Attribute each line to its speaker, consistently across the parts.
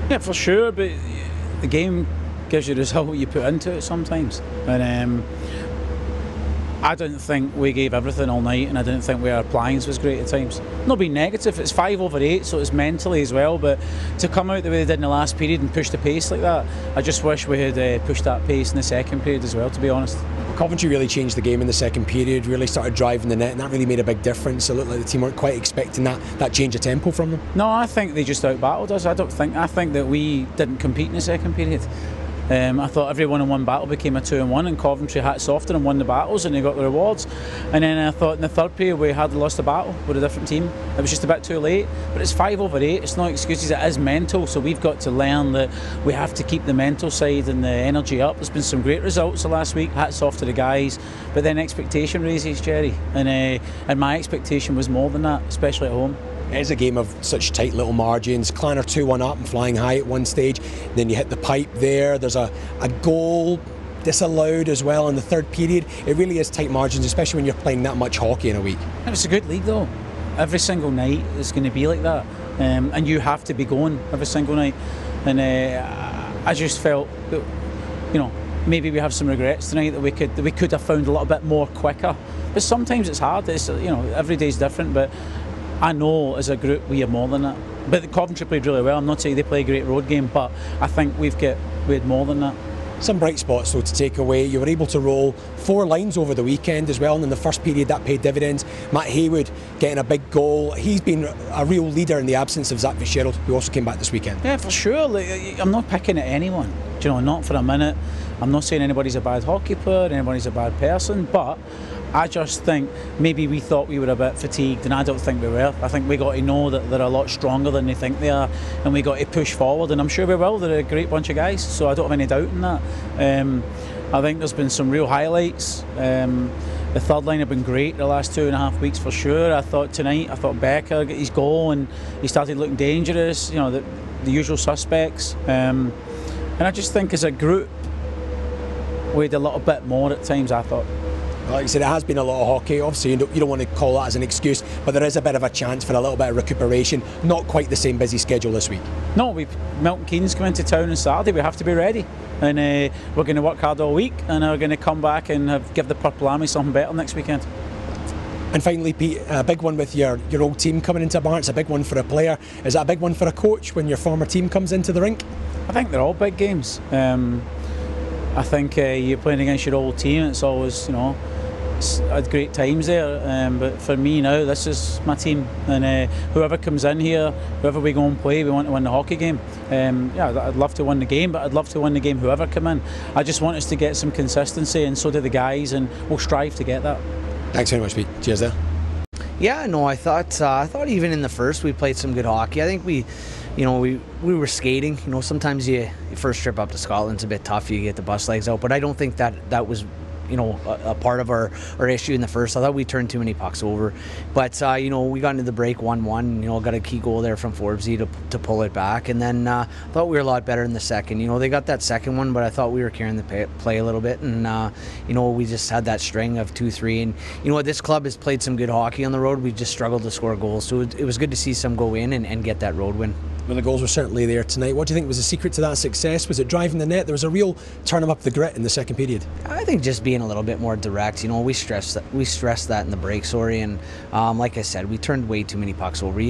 Speaker 1: Yeah, for sure, but the game gives you the result you put into it sometimes. And I didn't think we gave everything all night, and I didn't think our appliance was great at times. Not being negative, it's 5/8, so it's mentally as well, but to come out the way they did in the last period and push the pace like that, I just wish we had pushed that pace in the second period as well, to be honest.
Speaker 2: Coventry really changed the game in the second period, really started driving the net, and that really made a big difference. It looked like the team weren't quite expecting that change of tempo from them.
Speaker 1: No, I think they just outbattled us. I think that we didn't compete in the second period. I thought every one-on-one battle became a 2-on-1, and Coventry hats off and won the battles, and they got the rewards. And then I thought in the third period we had lost the battle with a different team. It was just a bit too late, but it's 5/8. It's not excuses. It is mental. So we've got to learn that we have to keep the mental side and the energy up. There's been some great results the last week. Hats off to the guys, but then expectation raises, Jerry, and my expectation was more than that, especially at home.
Speaker 2: It is a game of such tight little margins. Clan are 2-1 up and flying high at one stage. Then you hit the pipe there. There's a goal disallowed as well in the third period. It really is tight margins, especially when you're playing that much hockey in a week.
Speaker 1: It's a good league though. Every single night is going to be like that, and you have to be going every single night. And I just felt that, maybe we have some regrets tonight that we could have found a little bit more quicker. But sometimes it's hard. It's every day's different, but I know as a group we are more than that. But the Coventry played really well. I'm not saying they play a great road game, but I think we had more than that.
Speaker 2: Some bright spots though to take away. You were able to roll 4 lines over the weekend as well, and in the first period that paid dividends. Matt Haywood getting a big goal. He's been a real leader in the absence of Zach Fitzgerald, who also came back this weekend.
Speaker 1: Yeah, for sure. I'm not picking at anyone. Not for a minute. I'm not saying anybody's a bad hockey player, anybody's a bad person, but I just think maybe we thought we were a bit fatigued, and I don't think we were. I think we got to know that they're a lot stronger than they think they are, and we got to push forward, and I'm sure we will. They're a great bunch of guys, so I don't have any doubt in that. I think there's been some real highlights. The third line have been great the last 2.5 weeks for sure. I thought Becker got his goal and he started looking dangerous, the usual suspects. And I just think as a group we had a little bit more at times, I thought.
Speaker 2: Like I said, it has been a lot of hockey. Obviously, you don't want to call that as an excuse, but there is a bit of a chance for a little bit of recuperation. Not quite the same busy schedule this week.
Speaker 1: No, Milton Keynes come into town on Saturday. We have to be ready, and we're going to work hard all week, and we're going to come back and give the Purple Army something better next weekend.
Speaker 2: And finally, Pete, a big one with your old team coming into Barnet. It's a big one for a player. Is that a big one for a coach when your former team comes into the rink?
Speaker 1: I think they're all big games. I think you're playing against your old team. It's always, had great times there. But for me now, this is my team, and whoever comes in here, whoever we go and play, we want to win the hockey game. I'd love to win the game, but I'd love to win the game whoever come in. I just want us to get some consistency, and so do the guys, and we'll strive to get that.
Speaker 2: Thanks very much, Pete. Cheers there.
Speaker 3: Yeah, no, I thought even in the first we played some good hockey. I think we were skating. Sometimes your first trip up to Scotland's a bit tough. You get the bus legs out, but I don't think that was a part of our issue in the first. I thought we turned too many pucks over, but we got into the break 1-1. Got a key goal there from Forbesy to pull it back, and then thought we were a lot better in the second. They got that second one, but I thought we were carrying the play a little bit, and we just had that string of 2-3. And this club has played some good hockey on the road. We just struggled to score goals, so it was good to see some go in and get that road win.
Speaker 2: Well, the goals were certainly there tonight. What do you think was the secret to that success? Was it driving the net? There was a real turn up the grit in the second period.
Speaker 3: I think just being a little bit more direct. We stressed that in the break, and like I said, we turned way too many pucks over.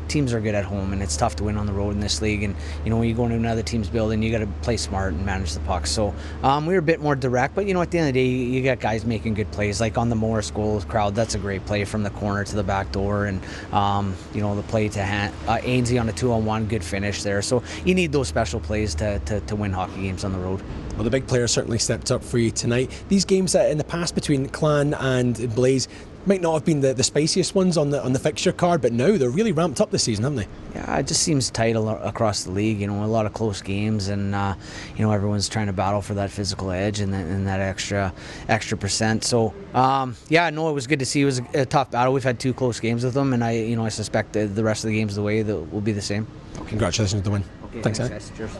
Speaker 3: Teams are good at home, and it's tough to win on the road in this league. And when you go into another team's building, you got to play smart and manage the pucks. So we were a bit more direct, but at the end of the day, you got guys making good plays, like on the Morris goal crowd. That's a great play from the corner to the back door, and the play to Ainsey on a 2-on-1, good finish there. So you need those special plays to win hockey games on the road.
Speaker 2: Well, the big players certainly stepped up for you tonight. These games that in the past between Clan and Blaze might not have been the spiciest ones on the fixture card, but now they're really ramped up this season, haven't they?
Speaker 3: Yeah, it just seems tight across the league. A lot of close games, and everyone's trying to battle for that physical edge and that extra percent. So it was good to see. It was a tough battle. We've had 2 close games with them, and I suspect the rest of the games the way that will be the same.
Speaker 2: Congratulations on the win.
Speaker 3: Okay,
Speaker 2: thanks
Speaker 3: guys. Cheers.